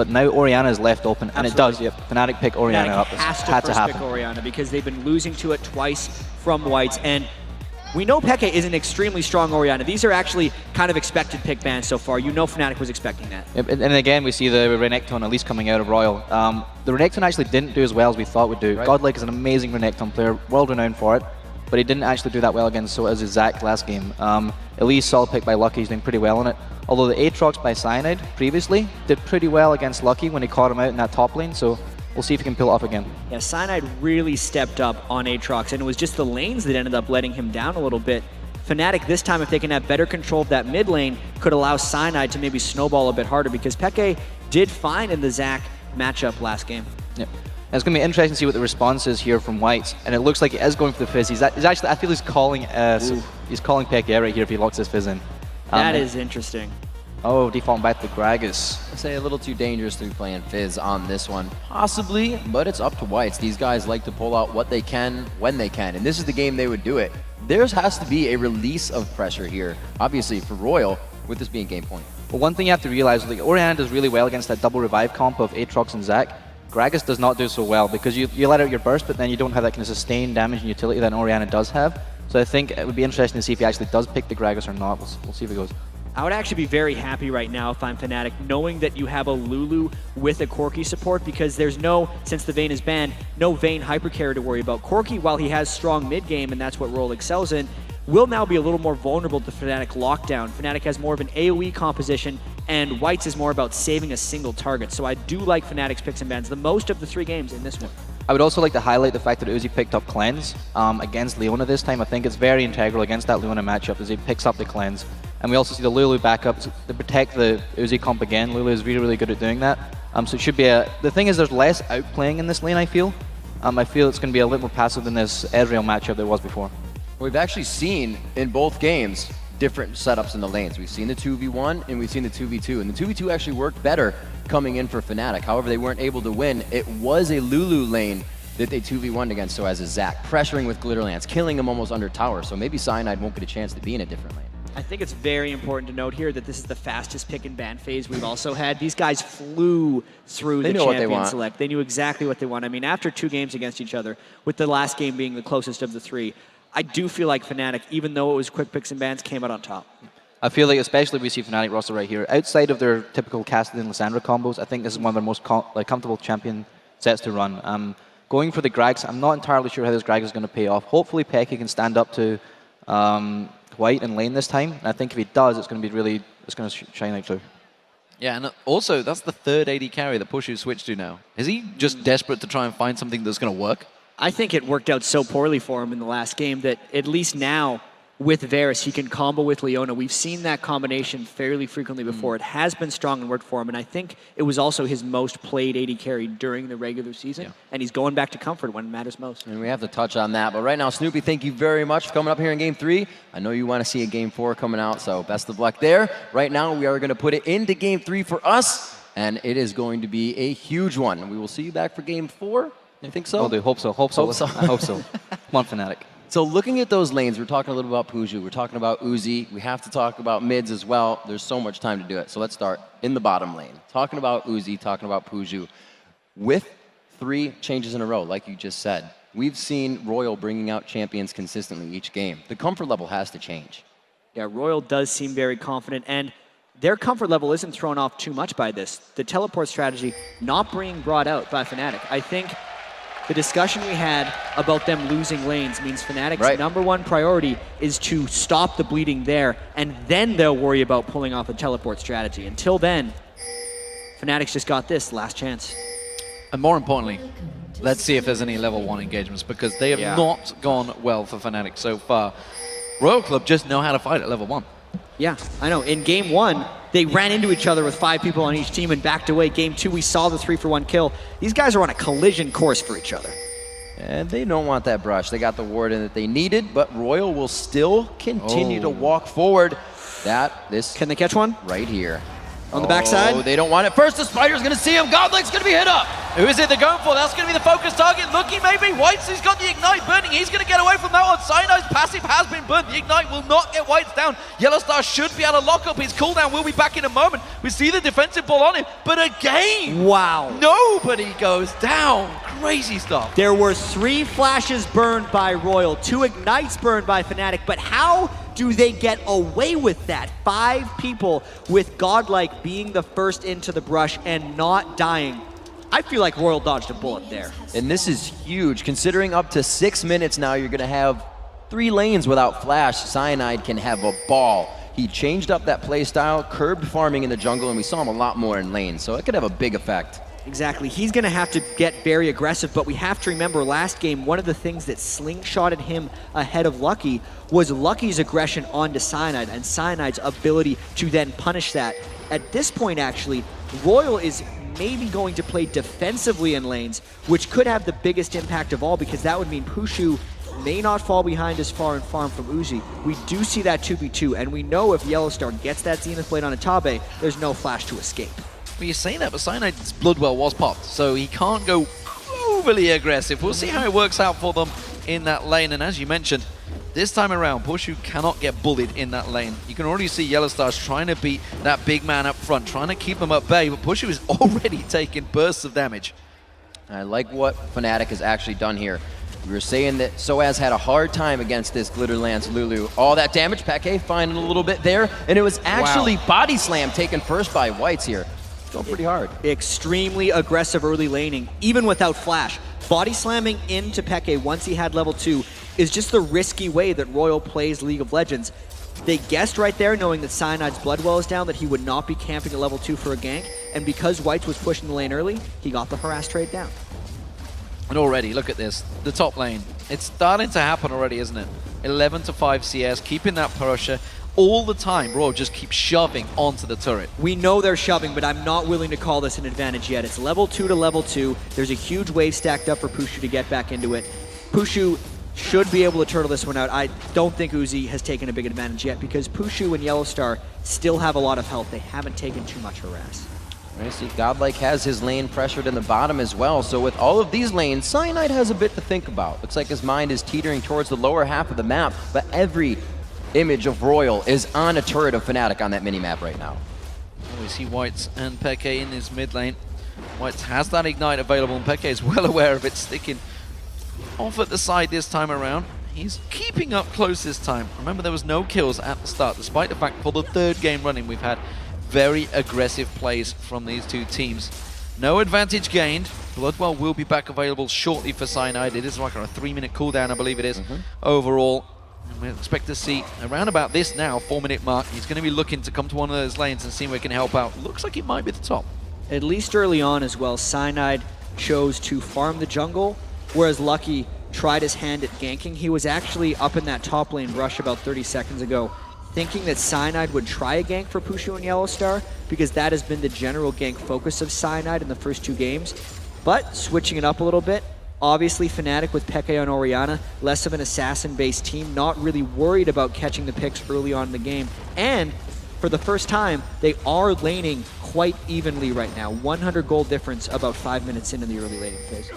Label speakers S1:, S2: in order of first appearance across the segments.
S1: But now Orianna is left open, and
S2: Absolutely.
S1: it does. Yep, Fnatic pick Orianna up.
S2: Has to
S1: had to
S2: first
S1: happen.
S2: pick Orianna because they've been losing to it twice from Whites, and we know Peke is an extremely strong Orianna. These are actually kind of expected pick bans so far. You know Fnatic was expecting that.
S1: Yep, and again, we see the Renekton Elise coming out of RYL. The Renekton actually didn't do as well as we thought would do.
S3: Right.
S1: GoDlike is an amazing Renekton player, world-renowned for it, but he didn't actually do that well against sOAZ Zac last game. Elise, solid pick by Lucky, he's doing pretty well on it. Although the Aatrox by Cyanide previously did pretty well against Lucky when he caught him out in that top lane, so we'll see if he can pull it off again.
S2: Yeah, Cyanide really stepped up on Aatrox, and it was just the lanes that ended up letting him down a little bit. Fnatic this time, if they can have better control of that mid lane, could allow Cyanide to maybe snowball a bit harder, because Peke did fine in the Zac matchup last game.
S1: Yep. And it's going to be interesting to see what the response is here from Whites, and it looks like he is going for the Fizz. He's actually, I feel he's calling Peke out right here if he locks his Fizz in.
S2: That is interesting.
S1: Oh, defaulting back to Gragas.
S3: I'd say a little too dangerous to be playing Fizz on this one. Possibly, but it's up to Whites. These guys like to pull out what they can when they can, and this is the game they would do it. There has to be a release of pressure here, obviously for RYL, with this being game point.
S1: But one thing you have to realize is like Orianna does really well against that double revive comp of Aatrox and Zac. Gragas does not do so well because you let out your burst, but then you don't have that kind of sustained damage and utility that Orianna does have. So I think it would be interesting to see if he actually does pick the Gragas or not. We'll see if it goes.
S2: I would actually be very happy right now if I'm Fnatic, knowing that you have a Lulu with a Corki support, because there's no, since the Vayne is banned, no Vayne hypercarry to worry about. Corki, while he has strong mid game, and that's what RYL excels in, will now be a little more vulnerable to Fnatic lockdown. Fnatic has more of an AoE composition, and Whites is more about saving a single target. So I do like Fnatic's picks and bans the most of the 3 games in this one.
S1: I would also like to highlight the fact that Uzi picked up Cleanse against Leona this time. I think it's very integral against that Leona matchup as he picks up the Cleanse. And we also see the Lulu backup to protect the Uzi comp again. Lulu is really, really good at doing that. So it should be the thing is there's less outplaying in this lane, I feel. I feel it's going to be a little more passive than this RYL matchup there was before.
S3: We've actually seen in both games different setups in the lanes. We've seen the 2v1 and we've seen the 2v2, and the 2v2 actually worked better coming in for Fnatic. However, they weren't able to win. It was a Lulu lane that they 2v1'd against sOAZ Zac, pressuring with Glitter Lance, killing him almost under tower, so maybe Cyanide won't get a chance to be in a different lane.
S2: I think it's very important to note here that this is the fastest pick and ban phase we've also had. These guys flew through the champion select. They knew exactly what they want. I mean, after 2 games against each other, with the last game being the closest of the 3, I do feel like Fnatic, even though it was quick picks and bans, came out on top.
S1: I feel like, especially we see Fnatic roster right here, outside of their typical Kassadin Lissandra combos, I think this is one of their most comfortable champion sets to run. Going for the Grags, I'm not entirely sure how this Grag is going to pay off. Hopefully Peke can stand up to White and lane this time. And I think if he does, it's going to be really, it's going to shine out too.
S4: Yeah, and also, that's the 3rd AD carry that Pushu switched to now. Is he just desperate to try and find something that's going to work?
S2: I think it worked out so poorly for him in the last game that at least now, with Varus, he can combo with Leona. We've seen that combination fairly frequently before. It has been strong and worked for him, and I think it was also his most played AD carry during the regular season, and he's going back to comfort when it matters most.
S3: And we have to touch on that, but right now, Snoopy, thank you very much for coming up here in Game 3. I know you want to see a Game 4 coming out, so best of luck there. Right now, we are going to put it into Game 3 for us, and it is going to be a huge one. We will see you back for Game 4. You think so?
S1: I do. Hope so. Hope so. I hope so. Come on, Fnatic.
S3: So looking at those lanes, we're talking a little about Puszu, we're talking about Uzi, we have to talk about mids as well. There's so much time to do it. So let's start in the bottom lane. Talking about Uzi, talking about Puszu. With 3 changes in a row, like you just said, we've seen RYL bringing out champions consistently each game. The comfort level has to change.
S2: Yeah, RYL does seem very confident, and their comfort level isn't thrown off too much by this. The teleport strategy not being brought out by Fnatic. I think the discussion we had about them losing lanes means Fnatic's #1 priority is to stop the bleeding there, and then they'll worry about pulling off a teleport strategy. Until then, Fnatic's just got this last chance.
S4: And more importantly, let's see if there's any level 1 engagements, because they have not gone well for Fnatic so far. RYL Club just know how to fight at level 1.
S2: Yeah, I know. In Game 1, they ran into each other with 5 people on each team and backed away. Game 2, we saw the 3-for-1 kill. These guys are on a collision course for each other.
S3: And they don't want that brush. They got the ward in that they needed, but RYL will still continue to walk forward.
S2: Can they catch one?
S3: Right here.
S2: On the backside?
S3: Oh, they don't want it. First, the Spider's going to see him. GoDlike's going to be hit up.
S4: Who is it they're going for? That's going to be the focus target. Lucky maybe. Wh1t3z's got the Ignite burning. He's going to get away from that one. Cyanide's passive has been burnt. The Ignite will not get Wh1t3z down. Yellowstar should be able to lock up his cooldown. We'll be back in a moment. We see the defensive ball on him. But again,
S2: wow.
S4: Nobody goes down. Crazy stuff.
S2: There were 3 flashes burned by RYL, 2 Ignites burned by Fnatic, but how do they get away with that? 5 people with GoDlike being the first into the brush and not dying. I feel like RYL dodged a bullet there.
S3: And this is huge, considering up to 6 minutes now you're gonna have 3 lanes without flash. Cyanide can have a ball. He changed up that play style, curbed farming in the jungle, and we saw him a lot more in lanes, so it could have a big effect.
S2: Exactly. He's going to have to get very aggressive, but we have to remember last game, one of the things that slingshotted him ahead of Lucky was Lucky's aggression onto Cyanide and Cyanide's ability to then punish that. At this point, actually, RYL is maybe going to play defensively in lanes, which could have the biggest impact of all, because that would mean Puszu may not fall behind as far in farm from Uzi. We do see that 2v2, and we know if Yellowstar gets that Zenith Blade on a Tabe, there's no flash to escape.
S4: Well, you say that, but Cyanide's Bloodwell was popped, so he can't go overly aggressive. We'll see how it works out for them in that lane, and as you mentioned, this time around, Puszu cannot get bullied in that lane. You can already see Yellowstar's trying to beat that big man up front, trying to keep him at bay, but Puszu is already taking bursts of damage.
S3: I like what Fnatic has actually done here. We were saying that sOAZ had a hard time against this Glitterlance Lulu. All that damage, Peke finding a little bit there, and it was actually body slam taken first by Wh1t3z here. It's going pretty hard.
S2: Extremely aggressive early laning, even without flash. Body slamming into Peke once he had level 2 is just the risky way that RYL plays League of Legends. They guessed right there, knowing that Cyanide's Bloodwell is down, that he would not be camping at level 2 for a gank, and because Wh1t3z was pushing the lane early, he got the harass trade down.
S4: And already, look at this, the top lane. It's starting to happen already, isn't it? 11 to 5 CS, keeping that pressure all the time. RYL just keeps shoving onto the turret.
S2: We know they're shoving, but I'm not willing to call this an advantage yet. It's level 2 to level 2. There's a huge wave stacked up for Puszu to get back into it. Puszu should be able to turtle this one out. I don't think Uzi has taken a big advantage yet because Puszu and Yellowstar still have a lot of health. They haven't taken too much harass.
S3: I see GoDlike has his lane pressured in the bottom as well, so with all of these lanes, Cyanide has a bit to think about. Looks like his mind is teetering towards the lower half of the map, but every image of RYL is on a turret of Fnatic on that mini-map right now.
S4: We see Wh1t3z and Peke in his mid lane. Wh1t3z has that Ignite available, and Peke is well aware of it, sticking off at the side this time around. He's keeping up close this time. Remember, there was no kills at the start, despite the fact for the 3rd game running we've had very aggressive plays from these two teams. No advantage gained. Bloodwell will be back available shortly for Cyanide. It is like a 3-minute cooldown, I believe it is, overall. And we expect to see around about this now, 4-minute mark. He's going to be looking to come to one of those lanes and see where he can help out. Looks like it might be the top.
S2: At least early on as well, Cyanide chose to farm the jungle, whereas Lucky tried his hand at ganking. He was actually up in that top lane rush about 30 seconds ago, thinking that Cyanide would try a gank for Puszu and Yellowstar, because that has been the general gank focus of Cyanide in the first 2 games. But switching it up a little bit, obviously Fnatic with Peke and Orianna, less of an assassin-based team, not really worried about catching the picks early on in the game. And for the first time, they are laning quite evenly right now. 100 gold difference about 5 minutes into the early laning phase.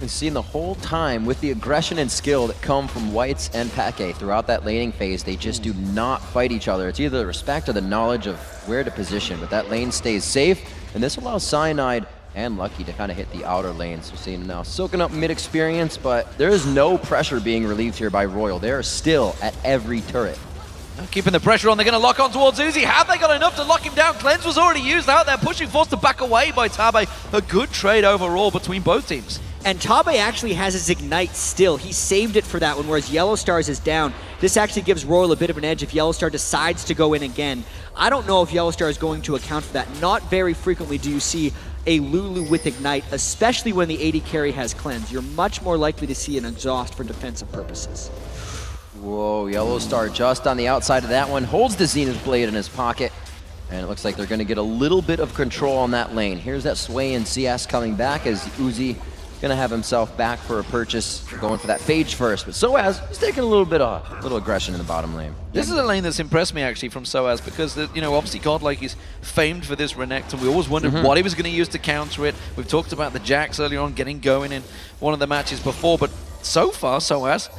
S3: We've seen the whole time with the aggression and skill that come from Wh1t3z and Peke throughout that laning phase, they just do not fight each other. It's either the respect or the knowledge of where to position, but that lane stays safe, and this allows Cyanide and Lucky to kind of hit the outer lanes. We're seeing now soaking up mid experience, but there is no pressure being relieved here by RYL. They are still at every turret.
S4: Keeping the pressure on, they're going to lock on towards Uzi. Have they got enough to lock him down? Cleanse was already used out there, pushing forced to back away by Tabe. A good trade overall between both teams.
S2: And Tabe actually has his Ignite still. He saved it for that one, whereas Yellowstar's is down. This actually gives RYL a bit of an edge if Yellowstar decides to go in again. I don't know if Yellowstar is going to account for that. Not very frequently do you see a Lulu with Ignite, especially when the AD carry has Cleanse. You're much more likely to see an exhaust for defensive purposes.
S3: Whoa, Yellowstar just on the outside of that one, holds the Zenith Blade in his pocket, and it looks like they're going to get a little bit of control on that lane. Here's that sway in CS coming back as Uzi gonna have himself back for a purchase, going for that Phage first. But sOAZ, he's taking a little aggression in the bottom lane.
S4: This is a lane that's impressed me actually from sOAZ because, obviously GoDlike is famed for this Renekton. We always wondered what he was going to use to counter it. We've talked about the Jax earlier on getting going in one of the matches before, but so far sOAZ,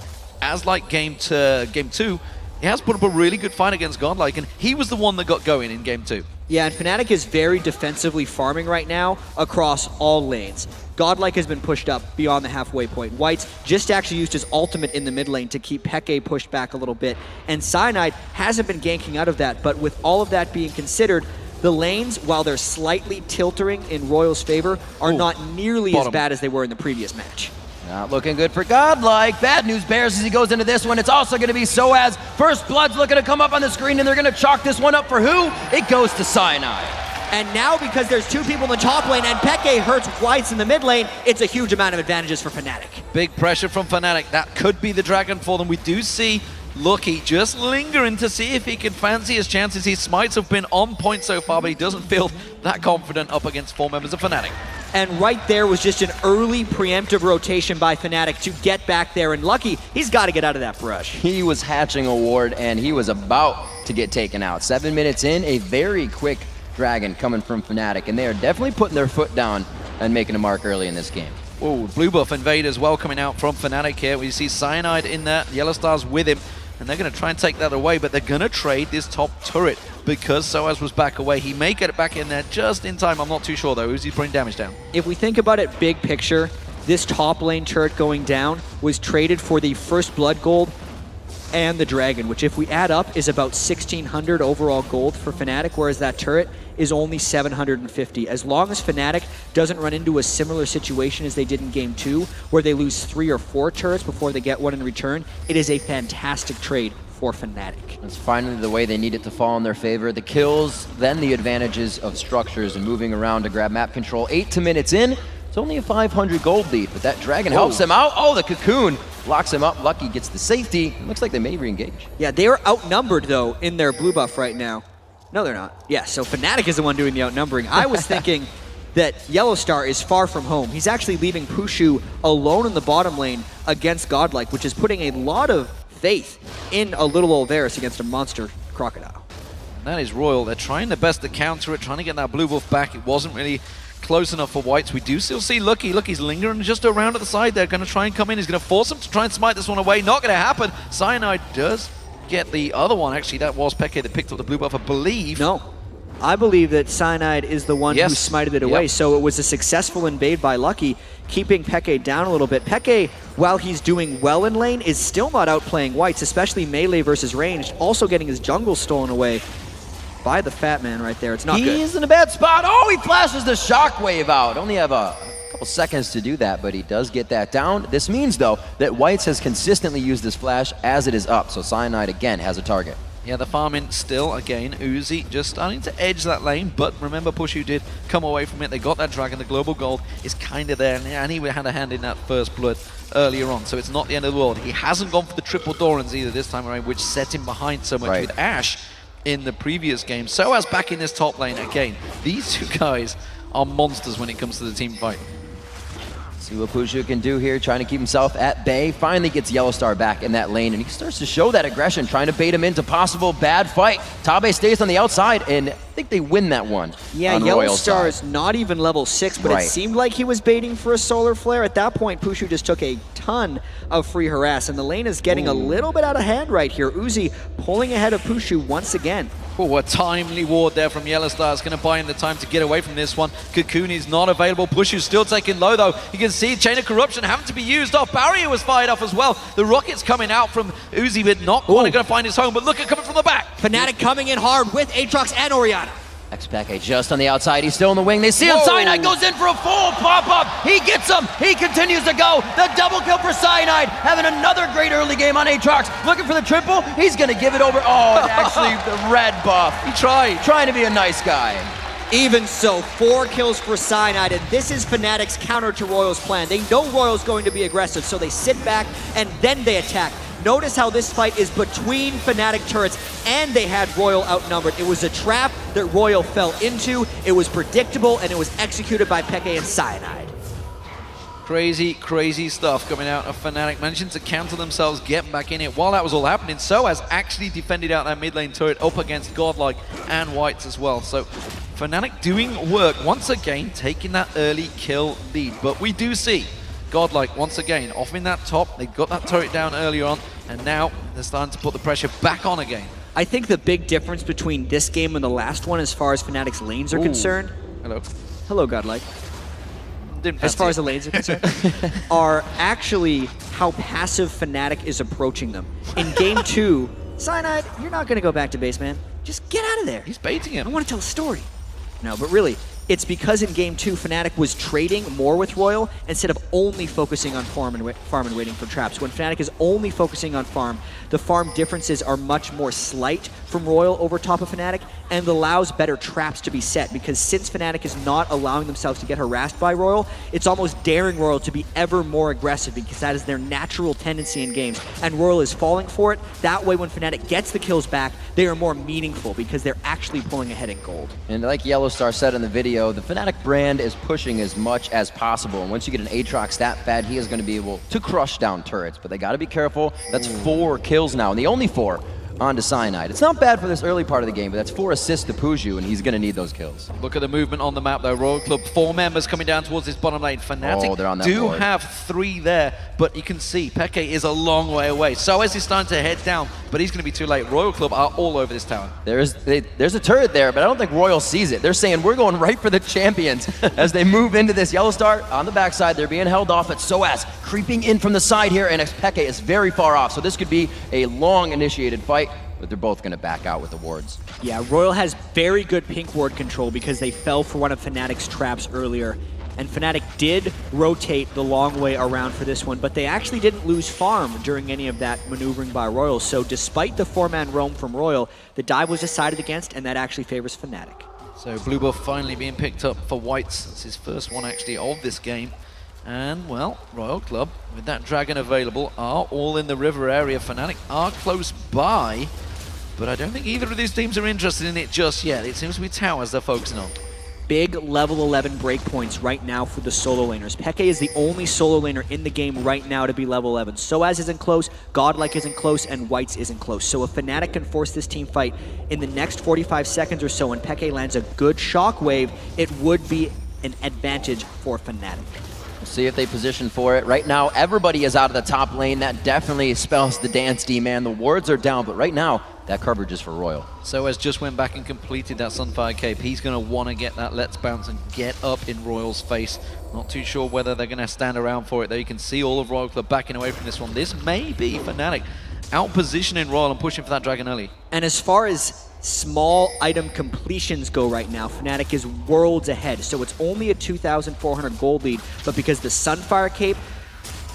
S4: as like game 2, he has put up a really good fight against GoDlike, and he was the one that got going in game 2.
S2: Yeah, and Fnatic is very defensively farming right now across all lanes. GoDlike has been pushed up beyond the halfway point. Wh1t just actually used his ultimate in the mid lane to keep Peke pushed back a little bit. And Cyanide hasn't been ganking out of that, but with all of that being considered, the lanes, while they're slightly tiltering in RYL's favor, are not nearly as bad as they were in the previous match.
S3: Not looking good for GoDlike. Bad news bears as he goes into this one. It's also going to be sOAZ. First Blood's looking to come up on the screen, and they're going to chalk this one up for who? It goes to Cyanide.
S2: And now, because there's two people in the top lane and Peke hurts Wh1t in the mid lane, it's a huge amount of advantages for Fnatic.
S4: Big pressure from Fnatic. That could be the dragon for them. We do see Lucky just lingering to see if he can fancy his chances. His smites have been on point so far, but he doesn't feel that confident up against 4 members of Fnatic.
S2: And right there was just an early preemptive rotation by Fnatic to get back there. And Lucky, he's got to get out of that brush.
S3: He was hatching a ward, and he was about to get taken out. 7 minutes in, a very quick dragon coming from Fnatic, and they are definitely putting their foot down and making a mark early in this game.
S4: Oh, blue buff invade as well coming out from Fnatic here. We see Cyanide in there, Yellowstar's with him, and they're going to try and take that away, but they're going to trade this top turret because sOAZ was back away. He may get it back in there just in time. I'm not too sure, though. Uzi's putting damage down.
S2: If we think about it big picture, this top lane turret going down was traded for the first blood gold and the dragon, which if we add up is about 1,600 overall gold for Fnatic, whereas that turret is only 750. As long as Fnatic doesn't run into a similar situation as they did in Game 2, where they lose 3 or 4 turrets before they get one in return, it is a fantastic trade for Fnatic.
S3: It's finally the way they need it to fall in their favor. The kills, then the advantages of structures and moving around to grab map control. 8 minutes in, it's only a 500 gold lead, but that dragon helps him out. Oh, the cocoon locks him up. Lucky gets the safety. Looks like they may re-engage.
S2: Yeah, they are outnumbered, though, in their blue buff right now. No, they're not. Yeah, so Fnatic is the one doing the outnumbering. I was thinking that Yellowstar is far from home. He's actually leaving Puszu alone in the bottom lane against GoDlike, which is putting a lot of faith in a little old Varus against a monster crocodile.
S4: And that is RYL. They're trying their best to counter it, trying to get that blue buff back. It wasn't really close enough for Wh1t. We do still see Lucky. Lucky's lingering just around at the side. They're going to try and come in. He's going to force him to try and smite this one away. Not going to happen. Cyanide does get the other one. Actually, that was Peke that picked up the blue buff, I believe.
S2: No. I believe that Cyanide is the one who smited it away. So it was a successful invade by Lucky, keeping Peke down a little bit. Peke, while he's doing well in lane, is still not outplaying Wh1t, especially melee versus ranged, also getting his jungle stolen away by the fat man right there. It's not good.
S3: He's in a bad spot. Oh, he flashes the shockwave out. Only have a couple seconds to do that, but he does get that down. This means, though, that Wh1t has consistently used this flash as it is up, so Cyanide, again, has a target.
S4: Yeah, the farming still, again, Uzi just starting to edge that lane, but remember Puszu did come away from it. They got that dragon, the global gold is kind of there, and he had a hand in that first blood earlier on, so it's not the end of the world. He hasn't gone for the triple Dorans either this time around, which set him behind so much with Ashe in the previous game. sOAZ back in this top lane again. These two guys are monsters when it comes to the team fight.
S3: See what Puszu can do here, trying to keep himself at bay. Finally gets Yellowstar back in that lane, and he starts to show that aggression, trying to bait him into possible bad fight. Tabe stays on the outside, and I think they win that one.
S2: Yeah, Yellowstar is not even level 6, but it seemed like he was baiting for a solar flare. At that point, Puszu just took a ton of free harass, and the lane is getting a little bit out of hand right here. Uzi pulling ahead of Puszu once again.
S4: Oh, a timely ward there from Yellowstar. Is going to buy him the time to get away from this one. Cocoon is not available. Puszu's still taking low, though. You can see Chain of Corruption having to be used off. Barrier was fired off as well. The rocket's coming out from Uzi, but not quite going to find his home. But look at coming from the back.
S2: Fnatic coming in hard with Aatrox and Orianna.
S3: xPeke just on the outside. He's still in the wing. They see him. Cyanide goes in for a full pop-up. He gets him. He continues to go. The double kill for Cyanide. Having another great early game on Aatrox. Looking for the triple. He's going to give it over. Oh, and actually the red buff.
S4: He tried.
S3: Trying to be a nice guy.
S2: Even so, 4 kills for Cyanide, and this is Fnatic's counter to RYL's plan. They know RYL's going to be aggressive, so they sit back and then they attack. Notice how this fight is between Fnatic turrets, and they had RYL outnumbered. It was a trap that RYL fell into. It was predictable, and it was executed by Peke and Cyanide.
S4: Crazy, crazy stuff coming out of Fnatic, managing to counter themselves, get back in it. While that was all happening, sOAZ actually defended out that mid lane turret up against GoDlike and Wh1t as well. So Fnatic doing work, once again, taking that early kill lead. But we do see GoDlike, once again, offering that top. They got that turret down earlier on, and now they're starting to put the pressure back on again.
S2: I think the big difference between this game and the last one, as far as Fnatic's lanes are concerned...
S4: Hello.
S2: Hello, GoDlike.
S4: As
S2: far as the lanes are concerned, are actually how passive Fnatic is approaching them. In game 2, Cyanide, you're not going to go back to base, man. Just get out of there.
S4: He's baiting him.
S2: I want to tell a story. No, but really, it's because in game 2, Fnatic was trading more with RYL instead of only focusing on farm and waiting for traps. When Fnatic is only focusing on farm, the farm differences are much more slight from RYL over top of Fnatic, and allows better traps to be set, because since Fnatic is not allowing themselves to get harassed by RYL, it's almost daring RYL to be ever more aggressive, because that is their natural tendency in games, and RYL is falling for it. That way when Fnatic gets the kills back, they are more meaningful because they're actually pulling ahead in gold.
S3: And like Yellowstar said in the video, the Fnatic brand is pushing as much as possible, and once you get an Aatrox stat pad, he is going to be able to crush down turrets, but they got to be careful. That's 4 kills now, and the only 4 onto Cyanide. It's not bad for this early part of the game, but that's 4 assists to Puszu, and he's going to need those kills.
S4: Look at the movement on the map, though. RYL Club, 4 members coming down towards this bottom lane. Fnatic
S3: they're on that
S4: do
S3: board.
S4: have 3 there, but you can see Peke is a long way away. sOAZ is starting to head down, but he's going to be too late. RYL Club are all over this tower.
S3: There's a turret there, but I don't think RYL sees it. They're saying we're going right for the champions as they move into this. Yellowstar on the backside, they're being held off, at sOAZ creeping in from the side here, and xPeke is very far off, so this could be a long initiated fight, but they're both going to back out with the wards.
S2: Yeah, RYL has very good pink ward control because they fell for one of Fnatic's traps earlier. And Fnatic did rotate the long way around for this one, but they actually didn't lose farm during any of that maneuvering by RYL. So despite the 4-man roam from RYL, the dive was decided against, and that actually favors Fnatic.
S4: So blue buff finally being picked up for Wh1t. That's his first one actually of this game. And, well, RYL Club, with that dragon available, are all in the river area. Fnatic are close by, but I don't think either of these teams are interested in it just yet. It seems to be towers they're focusing on.
S2: Big level 11 breakpoints right now for the solo laners. Peke is the only solo laner in the game right now to be level 11. sOAZ isn't close, GoDlike isn't close, and Wh1t isn't close. So if Fnatic can force this team fight in the next 45 seconds or so and Peke lands a good shockwave, it would be an advantage for Fnatic.
S3: We'll see if they position for it. Right now, everybody is out of the top lane. That definitely spells the dance D, man. The wards are down, but right now, that coverage is for RYL.
S4: sOAZ just went back and completed that Sunfire Cape. He's going to want to get that Let's Bounce and get up in RYL's face. Not too sure whether they're going to stand around for it, though. You can see all of RYL Club backing away from this one. This may be Fnatic out-positioning RYL and pushing for that dragon early.
S2: And as far as small item completions go right now, Fnatic is worlds ahead. So it's only a 2,400 gold lead, but because the Sunfire Cape,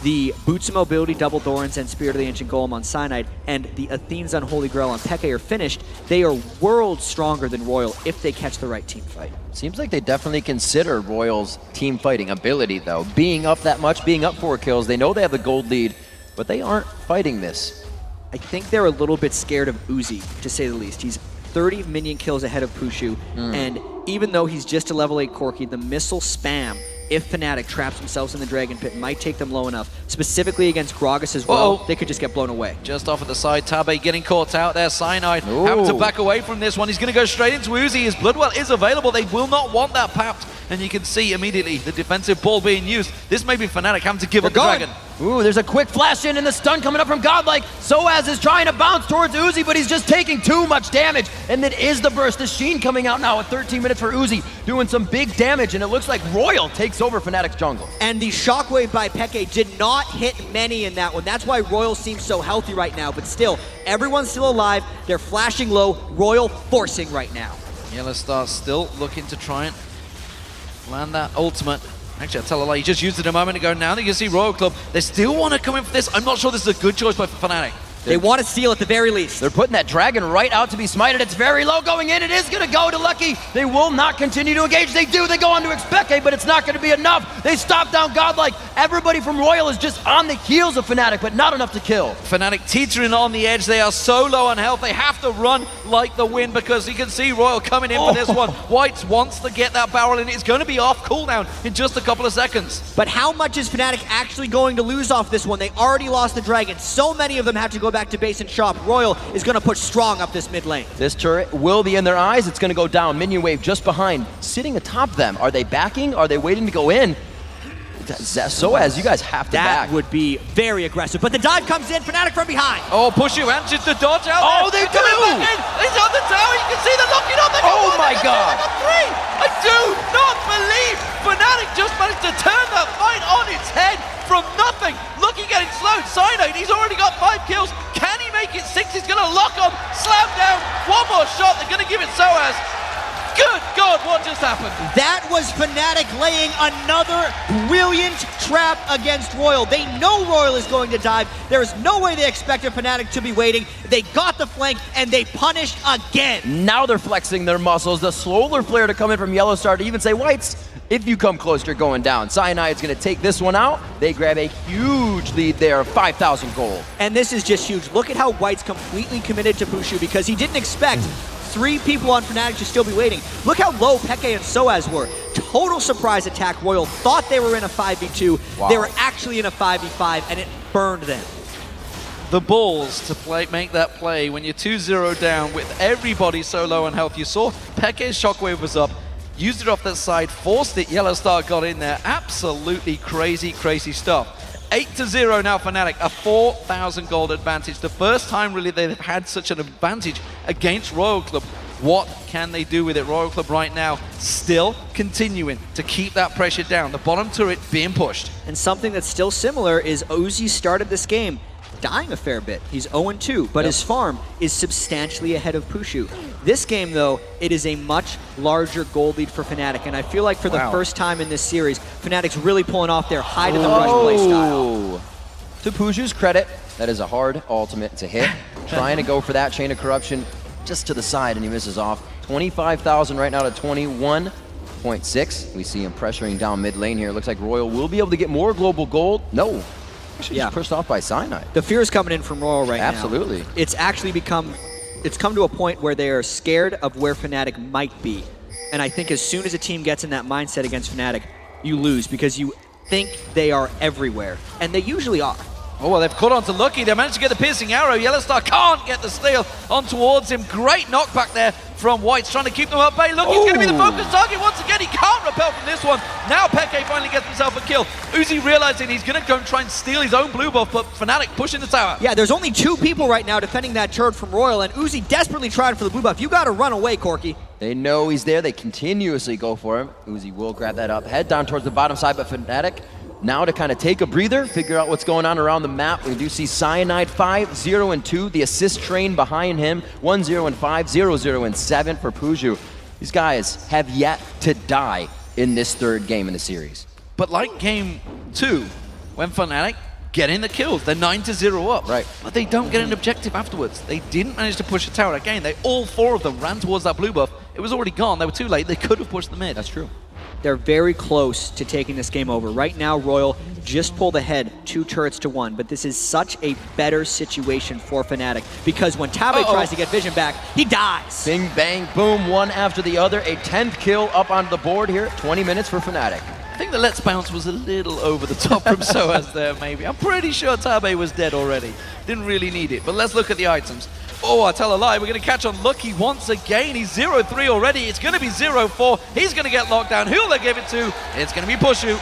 S2: the Boots of Mobility, Double Thorns, and Spirit of the Ancient Golem on Cyanide, and the Athene's Unholy Grail on Peke are finished, they are worlds stronger than RYL if they catch the right team fight.
S3: Seems like they definitely consider RYL's team fighting ability, though. Being up that much, being up 4 kills, they know they have the gold lead, but they aren't fighting this.
S2: I think they're a little bit scared of Uzi, to say the least. He's 30 minion kills ahead of Puszu, and even though he's just a level 8 Corki, the missile spam, if Fnatic traps themselves in the Dragon Pit, might take them low enough. Specifically against Gragas as well, they could just get blown away.
S4: Just off at the side, Tabe getting caught out there. Cyanide having to back away from this one. He's going to go straight into Uzi. His Bloodwell is available. They will not want that papped. And you can see immediately the defensive ball being used. This may be Fnatic having to give up the dragon.
S3: Ooh, there's a quick flash in and the stun coming up from GoDlike. sOAZ is trying to bounce towards Uzi, but he's just taking too much damage. And then is the burst. The Shen coming out now at 13 minutes for Uzi, doing some big damage, and it looks like RYL takes over Fnatic's jungle.
S2: And the shockwave by Peke did not hit many in that one. That's why RYL seems so healthy right now, but still, everyone's still alive. They're flashing low. RYL forcing right now.
S4: Yellowstar still looking to try and land that ultimate. Actually, I'll tell a lie, he just used it a moment ago. Now that you can see RYL Club, they still want to come in for this. I'm not sure this is a good choice by Fnatic.
S2: They want to steal at the very least.
S3: They're putting that dragon right out to be smited. It's very low going in. It is going to go to Lucky. They will not continue to engage. They do. They go on to xPeke, but it's not going to be enough. They stop down GoDlike. Everybody from RYL is just on the heels of Fnatic, but not enough to kill.
S4: Fnatic teetering on the edge. They are so low on health. They have to run like the wind because you can see RYL coming in for this one. Wh1t wants to get that barrel and it's going to be off cooldown in just a couple of seconds.
S2: But how much is Fnatic actually going to lose off this one? They already lost the dragon. So many of them have to go back to base and shop. RYL is going to push strong up this mid lane.
S3: This turret will be in their eyes. It's going to go down. Minion wave just behind, sitting atop them. Are they backing? Are they waiting to go in? sOAZ, you guys have to back.
S2: That would be very aggressive. But the dive comes in. Fnatic from behind.
S4: Oh, Puszu manages to dodge out.
S3: Oh, they do!
S4: He's on the tower. You can see they're locking up. They got
S3: Oh
S4: one,
S3: my
S4: they got
S3: God.
S4: two, they got three. I do not believe Fnatic just managed to turn that fight on its head from nothing. Lucky getting slowed. Cyanide, he's already got 5 kills. Can he make it 6? He's going to lock on. Slam down. One more shot. They're going to give it sOAZ. Good God, what just happened?
S2: That was Fnatic laying another brilliant trap against RYL. They know RYL is going to dive. There is no way they expected Fnatic to be waiting. They got the flank and they punished again.
S3: Now they're flexing their muscles. The slower player to come in from Yellowstar to even say, Wh1t, if you come close, you're going down. Cyanide's going to take this one out. They grab a huge lead there, 5,000 gold.
S2: And this is just huge. Look at how Wh1t's completely committed to Puszu because he didn't expect 3 people on Fnatic to still be waiting. Look how low Peke and sOAZ were. Total surprise attack. RYL thought they were in a 5v2.
S3: Wow.
S2: They were actually in a 5v5, and it burned them.
S4: The balls to make that play when you're 2-0 down with everybody so low on health. You saw Peke's shockwave was up, used it off that side, forced it. Yellowstar got in there. Absolutely crazy, crazy stuff. 8-0 now Fnatic, a 4,000 gold advantage. The first time really they've had such an advantage against RYL Club. What can they do with it? RYL Club right now still continuing to keep that pressure down. The bottom turret being pushed.
S2: And something that's still similar is Uzi started this game dying a fair bit. He's 0-2, but his farm is substantially ahead of Puszu. This game, though, it is a much larger gold lead for Fnatic, and I feel like for the first time in this series, Fnatic's really pulling off their high to the rush playstyle.
S3: To Pushu's credit, that is a hard ultimate to hit. Trying to go for that chain of corruption just to the side, and he misses off. 25,000 right now to 21.6. We see him pressuring down mid lane here. Looks like RYL will be able to get more global gold. No. Actually, just pushed off by Cyanide.
S2: The fear is coming in from RYL right now.
S3: Absolutely.
S2: It's actually come to a point where they are scared of where Fnatic might be. And I think as soon as a team gets in that mindset against Fnatic, you lose because you think they are everywhere. And they usually are.
S4: Oh, well, they've caught on to Lucky. They managed to get the piercing arrow. Yellowstar can't get the steal on towards him. Great knockback there from Wh1t, trying to keep them at bay. Lucky's going to be the focus target once again. He can't repel from this one. Now Peke finally gets himself a kill. Uzi realizing he's going to go and try and steal his own blue buff, but Fnatic pushing the tower.
S2: Yeah, there's only 2 people right now defending that turret from RYL, and Uzi desperately tried for the blue buff. You got to run away, Corki.
S3: They know he's there. They continuously go for him. Uzi will grab that up. Head down towards the bottom side, but Fnatic now to kind of take a breather, figure out what's going on around the map. We do see Cyanide 5-0-2, the assist train behind him, 1-0-5, 0-0-7 for Puszu. These guys have yet to die in this 3rd game in the series.
S4: But like game 2, when Fnatic getting the kills, they're 9-0 up.
S3: Right.
S4: But they don't get an objective afterwards. They didn't manage to push the tower again. All 4 of them ran towards that blue buff. It was already gone. They were too late. They could have pushed the mid.
S3: That's true.
S2: They're very close to taking this game over. Right now, RYL just pulled ahead 2 turrets to 1, but this is such a better situation for Fnatic because when Tabe tries to get vision back, he dies.
S3: Bing, bang, boom, one after the other. A 10th kill up onto the board here. 20 minutes for Fnatic.
S4: I think the let's bounce was a little over the top from sOAZ there, maybe. I'm pretty sure Tabe was dead already. Didn't really need it, but let's look at the items. Oh, I tell a lie, we're going to catch on Lucky once again. He's 0-3 already. It's going to be 0-4. He's going to get locked down. Who will they give it to? It's going to be Puszu.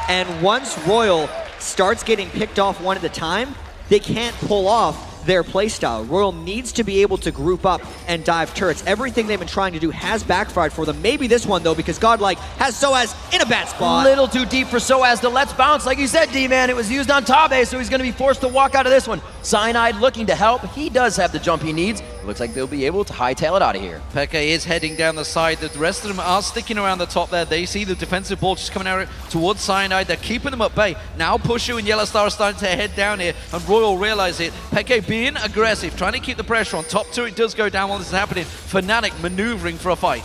S2: And once RYL starts getting picked off one at a time, they can't pull off their playstyle. RYL needs to be able to group up and dive turrets. Everything they've been trying to do has backfired for them. Maybe this one, though, because GoDlike has sOAZ in a bad spot.
S3: A little too deep for sOAZ to let's bounce. Like you said, D-Man, it was used on Tabe, so he's going to be forced to walk out of this one. Cyanide looking to help. He does have the jump he needs. looks like they'll be able to hightail it out of here.
S4: Peke is heading down the side. The rest of them are sticking around the top there. They see the defensive ball just coming out towards Cyanide. They're keeping them at bay. Now Puszu and Yellowstar are starting to head down here, and RYL realize it. Peke being aggressive, trying to keep the pressure on. Top turret does go down while this is happening. Fnatic maneuvering for a fight.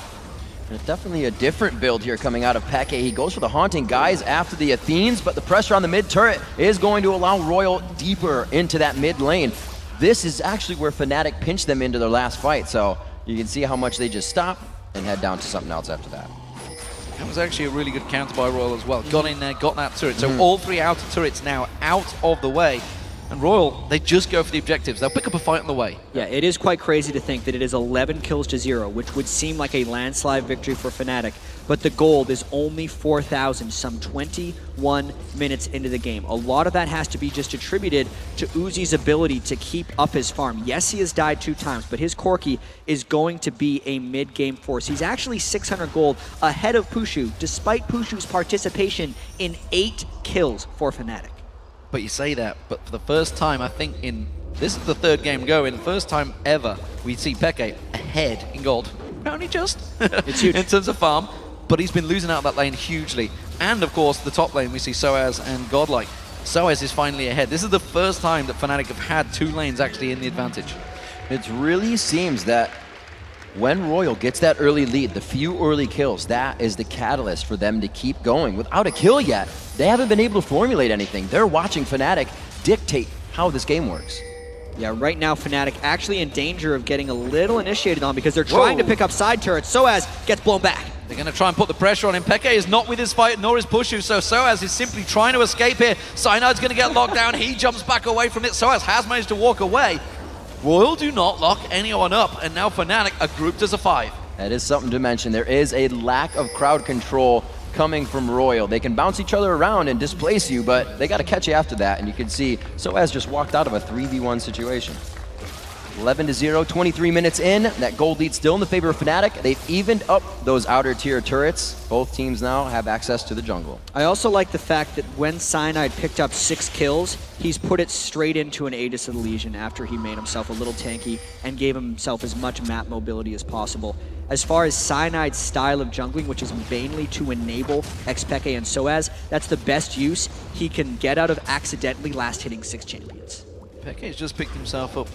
S3: Definitely a different build here coming out of Peke. He goes for the Haunting Guys after the Athenes, but the pressure on the mid turret is going to allow RYL deeper into that mid lane. This is actually where Fnatic pinched them into their last fight, so you can see how much they just stop and head down to something else after that.
S4: That was actually a really good counter by RYL as well. Got in there, got that turret. So all 3 outer turrets now out of the way. And RYL, they just go for the objectives. They'll pick up a fight on the way.
S2: Yeah, it is quite crazy to think that it is 11 kills to 0, which would seem like a landslide victory for Fnatic. But the gold is only 4,000, some 21 minutes into the game. A lot of that has to be just attributed to Uzi's ability to keep up his farm. Yes, he has died 2 times, but his Corki is going to be a mid-game force. He's actually 600 gold ahead of Puszu, despite Puszu's participation in 8 kills for Fnatic.
S4: But you say that, but for the first time, I think this is the 3rd game going, the first time ever we see Peke ahead in gold. Only just.
S2: It's huge.
S4: In terms of farm, but he's been losing out that lane hugely. And of course, the top lane, we see sOAZ and GoDlike. sOAZ is finally ahead. This is the first time that Fnatic have had 2 lanes actually in the advantage.
S3: It really seems that when RYL gets that early lead, the few early kills, that is the catalyst for them to keep going. Without a kill yet, they haven't been able to formulate anything. They're watching Fnatic dictate how this game works.
S2: Yeah, right now Fnatic actually in danger of getting a little initiated on because they're trying to pick up side turrets. sOAZ gets blown back.
S4: They're going to try and put the pressure on him. Peke is not with his fight, nor is Puszu, so sOAZ is simply trying to escape here. Cyanide's going to get locked down. He jumps back away from it. sOAZ has managed to walk away. RYL do not lock anyone up, and now Fnatic are grouped as a 5.
S3: That is something to mention. There is a lack of crowd control coming from RYL. They can bounce each other around and displace you, but they got to catch you after that, and you can see sOAZ just walked out of a 3v1 situation. 11-0, 23 minutes in. That gold lead still in the favor of Fnatic. They've evened up those outer tier turrets. Both teams now have access to the jungle.
S2: I also like the fact that when Cyanide picked up 6 kills, he's put it straight into an Aegis of the Legion after he made himself a little tanky and gave himself as much map mobility as possible. As far as Cyanide's style of jungling, which is mainly to enable xPeke and sOAZ, that's the best use he can get out of accidentally last hitting 6 champions.
S4: Peke's just picked himself up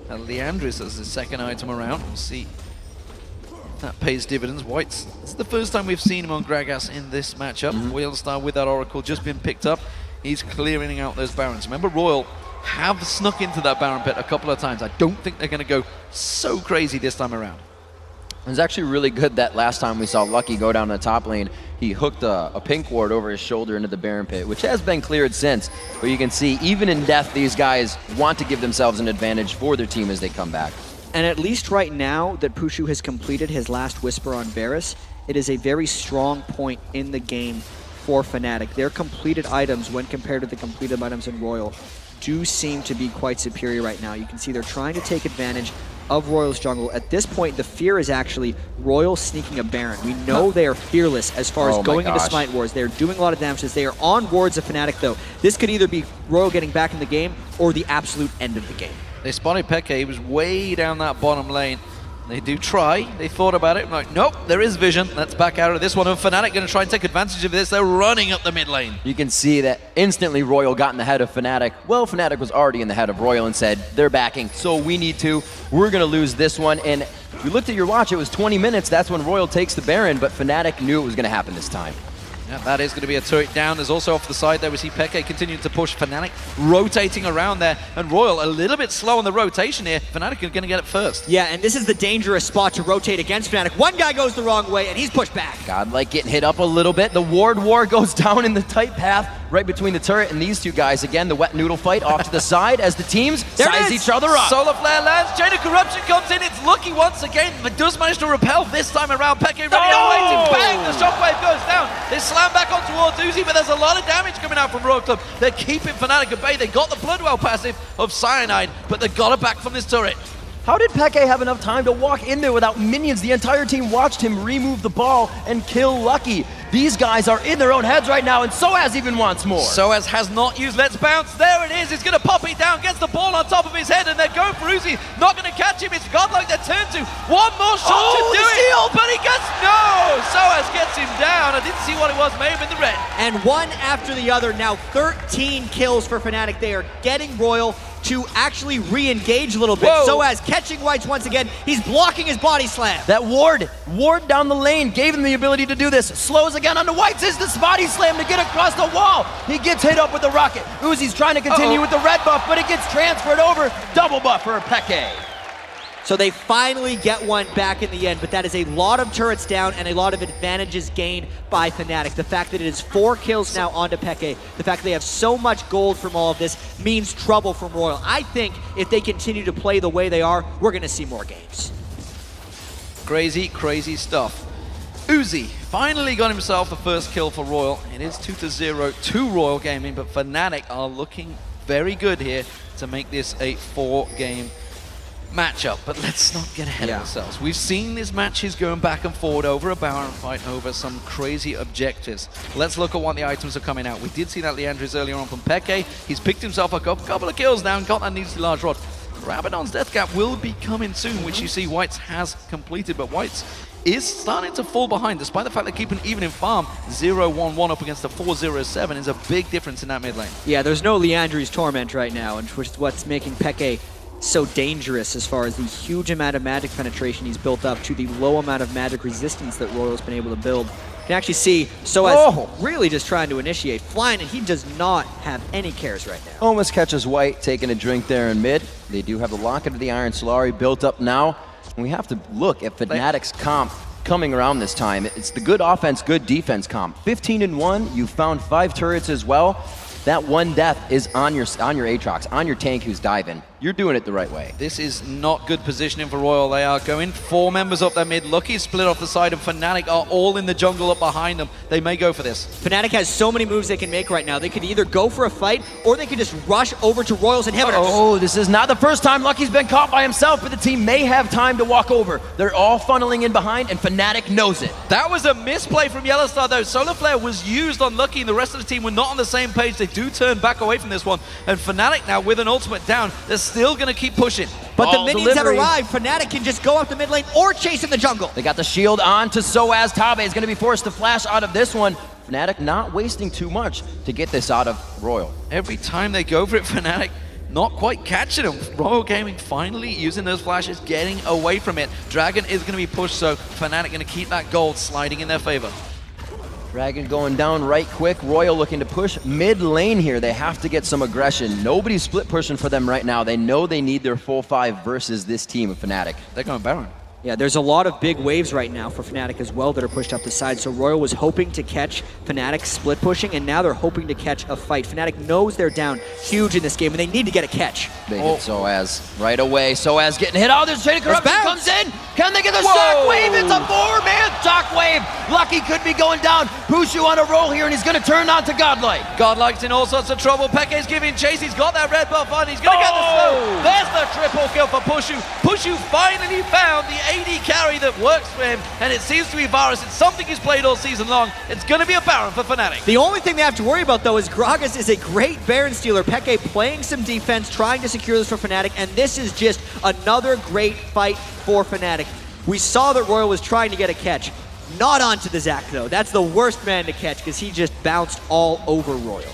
S4: Leandris as his 2nd item around. We'll see if that pays dividends. White's, it's the first time we've seen him on Gragas in this matchup. Yellowstar with that Oracle just been picked up. He's clearing out those Barons. Remember, RYL have snuck into that Baron pit a couple of times. I don't think they're going to go so crazy this time around.
S3: It was actually really good that last time we saw Lucky go down the top lane. He hooked a pink ward over his shoulder into the Baron pit, which has been cleared since. But you can see, even in death, these guys want to give themselves an advantage for their team as they come back.
S2: And at least right now that Puszu has completed his last Whisper on Varus, it is a very strong point in the game for Fnatic. Their completed items, when compared to the completed items in RYL, do seem to be quite superior right now. You can see they're trying to take advantage of RYL's jungle. At this point, the fear is actually RYL sneaking a Baron. We know they are fearless as far as going into Smite Wars. They're doing a lot of damage. They are on wards of Fnatic, though. This could either be RYL getting back in the game or the absolute end of the game.
S4: They spotted Peke. He was way down that bottom lane. They do try. They thought about it. Like, nope, there is vision. Let's back out of this one. And Fnatic going to try and take advantage of this. They're running up the mid lane.
S3: You can see that instantly RYL got in the head of Fnatic. Well, Fnatic was already in the head of RYL and said, they're backing, so we need to. We're going to lose this one. And if you looked at your watch, it was 20 minutes. That's when RYL takes the Baron, but Fnatic knew it was going to happen this time.
S4: Yeah, that is going to be a turret down. There's also off the side there, we see Peke continuing to push. Fnatic rotating around there, and RYL a little bit slow on the rotation here. Fnatic are going to get it first.
S2: Yeah, and this is the dangerous spot to rotate against Fnatic. One guy goes the wrong way, and he's pushed back.
S3: GoDlike getting hit up a little bit. The ward war goes down in the tight path right between the turret and these two guys. Again, the wet noodle fight off to the side as the teams size each other up.
S4: Solar Flare lands, Chain of Corruption comes in. It's Lucky once again, but does manage to repel this time around. Peke ready awaiting. Bang! The shockwave goes down. They slam back on towards Uzi, but there's a lot of damage coming out from RYL Club. They're keeping Fnatic at bay. They got the Bloodwell passive of Cyanide, but they got it back from this turret.
S3: How did Peke have enough time to walk in there without minions? The entire team watched him remove the ball and kill Lucky. These guys are in their own heads right now, and sOAZ even wants more.
S4: sOAZ has not used Let's Bounce. There it is. He's going to pop it down, gets the ball on top of his head, and they're going for Uzi. Not going to catch him. It's GoDlike they turn to. One more shot to do it.
S3: Shield.
S4: But he gets no. sOAZ gets him down. I didn't see what it was. May have been the red.
S2: And one after the other, now 13 kills for Fnatic. They are getting RYL to actually re-engage a little bit.
S4: Whoa.
S2: sOAZ catching Whites once again. He's blocking his body slam.
S3: That ward down the lane gave him the ability to do this. Slows again onto Whites, is the body slam to get across the wall. He gets hit up with the rocket. Uzi's trying to continue with the red buff, but it gets transferred over. Double buff for Peke.
S2: So they finally get one back in the end, but that is a lot of turrets down and a lot of advantages gained by Fnatic. The fact that it is 4 kills now onto Peke, the fact that they have so much gold from all of this means trouble from RYL. I think if they continue to play the way they are, we're going to see more games.
S4: Crazy, crazy stuff. Uzi finally got himself the first kill for RYL. It is 2-0 to RYL Gaming, but Fnatic are looking very good here to make this a 4-game matchup. But let's not get ahead of ourselves. We've seen these matches going back and forward over a Baron fight, over some crazy objectives. Let's look at what the items are coming out. We did see that Leandra's earlier on from Peke. He's picked himself a couple of kills now and got that needly large rod. Rabadon's death cap will be coming soon, which you see Whites has completed, but Whites is starting to fall behind, despite the fact they're keeping even in farm. 0-1-1 up against the 4-0-7 is a big difference in that mid lane.
S2: Yeah, there's no Leandri's Torment right now, and which is what's making Peke so dangerous as far as the huge amount of magic penetration he's built up to the low amount of magic resistance that RYL's been able to build. You can actually see sOAZ really just trying to initiate, flying, and he does not have any cares right now.
S3: Almost catches White taking a drink there in mid. They do have the Locket of the Iron Solari built up now. And we have to look at Fnatic's comp coming around this time. It's the good offense, good defense comp. 15-1, you found 5 turrets as well. That one death is on your Aatrox, on your tank who's diving. You're doing it the right way.
S4: This is not good positioning for RYL. They are going 4 members up their mid. Lucky split off the side, and Fnatic are all in the jungle up behind them. They may go for this.
S2: Fnatic has so many moves they can make right now. They could either go for a fight, or they could just rush over to RYL's inhibitors.
S3: Oh, this is not the first time Lucky's been caught by himself, but the team may have time to walk over. They're all funneling in behind, and Fnatic knows it.
S4: That was a misplay from Yellowstar, though. Solar Flare was used on Lucky, and the rest of the team were not on the same page. They do turn back away from this one, and Fnatic now with an ultimate down, they're still going to keep pushing.
S2: But the minions have arrived. Fnatic can just go up the mid lane or chase in the jungle.
S3: They got the shield on to sOAZ. Tabe is going to be forced to flash out of this one. Fnatic not wasting too much to get this out of RYL.
S4: Every time they go for it, Fnatic not quite catching them. RYL Gaming finally using those flashes, getting away from it. Dragon is going to be pushed, so Fnatic going to keep that gold sliding in their favor.
S3: Dragon going down right quick. RYL looking to push mid lane here. They have to get some aggression. Nobody's split pushing for them right now. They know they need their full 5 versus this team of Fnatic.
S4: They're going Baron.
S2: Yeah, there's a lot of big waves right now for Fnatic as well that are pushed up the side. So RYL was hoping to catch Fnatic split pushing, and now they're hoping to catch a fight. Fnatic knows they're down huge in this game, and they need to get a catch.
S3: They hit sOAZ right away. sOAZ getting hit. Oh, there's Chain of Corruption comes in. Can they get the shockwave? It's a 4-man shockwave. Lucky could be going down. Puszu on a roll here, and he's going to turn on to GoDlike.
S4: GoDlike's in all sorts of trouble. Peke's giving chase. He's got that red buff on. He's going to get the slow. There's the triple kill for Puszu. Puszu finally found the AD carry that works for him, and it seems to be Varus. It's something he's played all season long. It's going to be a Baron for Fnatic.
S2: The only thing they have to worry about, though, is Gragas is a great Baron stealer. Peke playing some defense, trying to secure this for Fnatic, and this is just another great fight for Fnatic. We saw that RYL was trying to get a catch. Not onto the Zac, though. That's the worst man to catch because he just bounced all over RYL.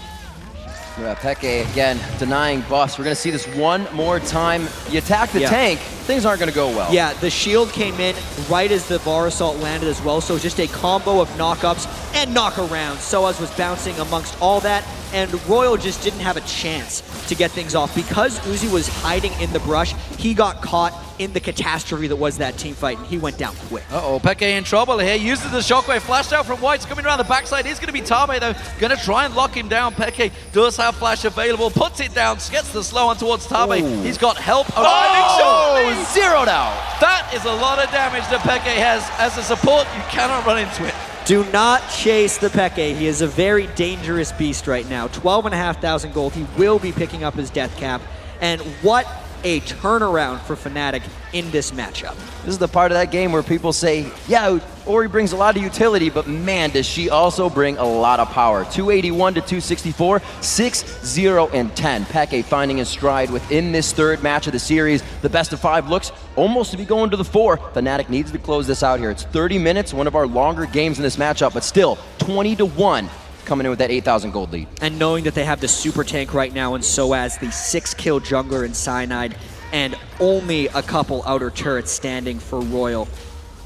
S3: Yeah, Peke again denying buffs. We're going to see this one more time. You attack the tank, things aren't going to go well.
S2: Yeah, the shield came in right as the bar assault landed as well, so just a combo of knockups and knockarounds. sOAZ was bouncing amongst all that, and RYL just didn't have a chance to get things off. Because Uzi was hiding in the brush, he got caught in the catastrophe that was that team fight, and he went down quick.
S4: Uh-oh, Peke in trouble here. Uses the shockwave. Flashed out from White's coming around the backside. It's going to be Tabe, though. Going to try and lock him down. Peke does have flash available. Puts it down. Gets the slow on towards Tabe. He's got help arriving shortly.
S3: Zeroed out.
S4: That is a lot of damage that Peke has. As a support, you cannot run into it.
S2: Do not chase the Peke. He is a very dangerous beast right now. 12,500 gold. He will be picking up his death cap. And what a turnaround for Fnatic in this matchup.
S3: This is the part of that game where people say, yeah, Ori brings a lot of utility, but man, does she also bring a lot of power. 281 to 264, 6-0 and 10. Peke finding his stride within this third match of the series. The best of 5 looks almost to be going to the 4. Fnatic needs to close this out here. It's 30 minutes, one of our longer games in this matchup, but still 20-1. Coming in with that 8,000 gold lead.
S2: And knowing that they have the super tank right now in sOAZ, the 6-kill jungler in Cyanide, and only a couple outer turrets standing for RYL,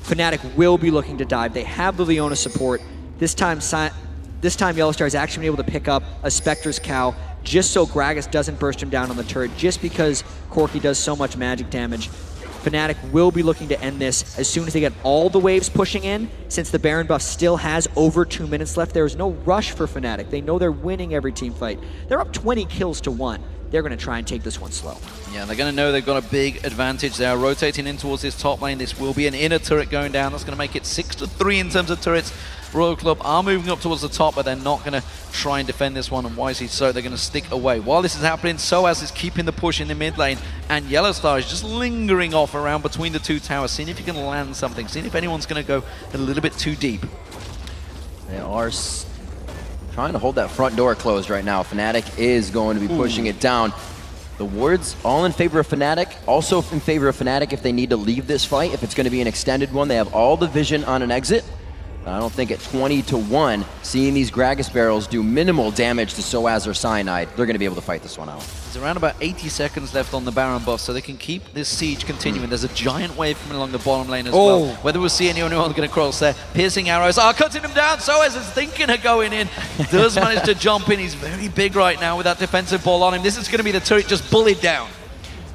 S2: Fnatic will be looking to dive. They have the Leona support. This time Yellowstar is actually been able to pick up a Spectre's cow just so Gragas doesn't burst him down on the turret, just because Corki does so much magic damage. Fnatic will be looking to end this as soon as they get all the waves pushing in. Since the Baron buff still has over 2 minutes left, there is no rush for Fnatic. They know they're winning every team fight. They're up 20 kills to 1. They're going to try and take this one slow.
S4: Yeah, they're going to know they've got a big advantage there. Rotating in towards this top lane, this will be an inner turret going down. That's going to make it 6-3 in terms of turrets. RYL Club are moving up towards the top, but they're not going to try and defend this one, and wisely so. They're going to stick away. While this is happening, sOAZ is keeping the push in the mid lane, and Yellowstar is just lingering off around between the 2 towers, seeing if he can land something, seeing if anyone's going to go a little bit too deep.
S3: They are trying to hold that front door closed right now. Fnatic is going to be pushing it down. The wards all in favor of Fnatic, also in favor of Fnatic if they need to leave this fight. If it's going to be an extended one, they have all the vision on an exit. I don't think at 20-1, seeing these Gragas barrels do minimal damage to sOAZ or Cyanide, they're going to be able to fight this one out.
S4: There's around about 80 seconds left on the Baron buff, so they can keep this siege continuing. There's a giant wave coming along the bottom lane as well. Whether we'll see anyone going to cross there. Piercing arrows are cutting him down. sOAZ is thinking of going in. Does manage to jump in. He's very big right now with that defensive ball on him. This is going to be the turret just bullied down.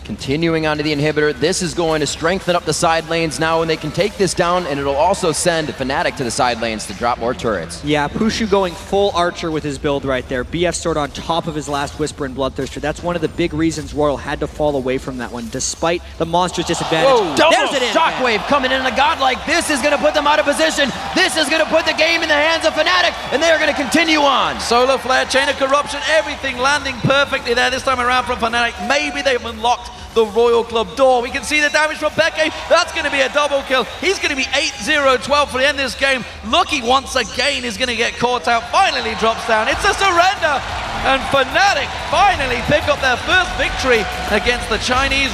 S3: Continuing onto the inhibitor, this is going to strengthen up the side lanes now, and they can take this down, and it'll also send Fnatic to the side lanes to drop more turrets.
S2: Yeah, Puszu going full Archer with his build right there. BF sword on top of his last Whisper and Bloodthirster. That's one of the big reasons RYL had to fall away from that one, despite the monster's disadvantage.
S3: Whoa,
S2: There's it in.
S3: Shockwave coming in on the GoDlike. This is going to put them out of position. This is going to put the game in the hands of Fnatic, and they are going to continue on.
S4: Solar Flare, Chain of Corruption, everything landing perfectly there this time around from Fnatic. Maybe they've unlocked the RYL Club door. We can see the damage from Peke. That's going to be a double kill. He's going to be 8-0-12 for the end of this game. Lucky once again is going to get caught out. Finally drops down. It's a surrender. And Fnatic finally pick up their first victory against the Chinese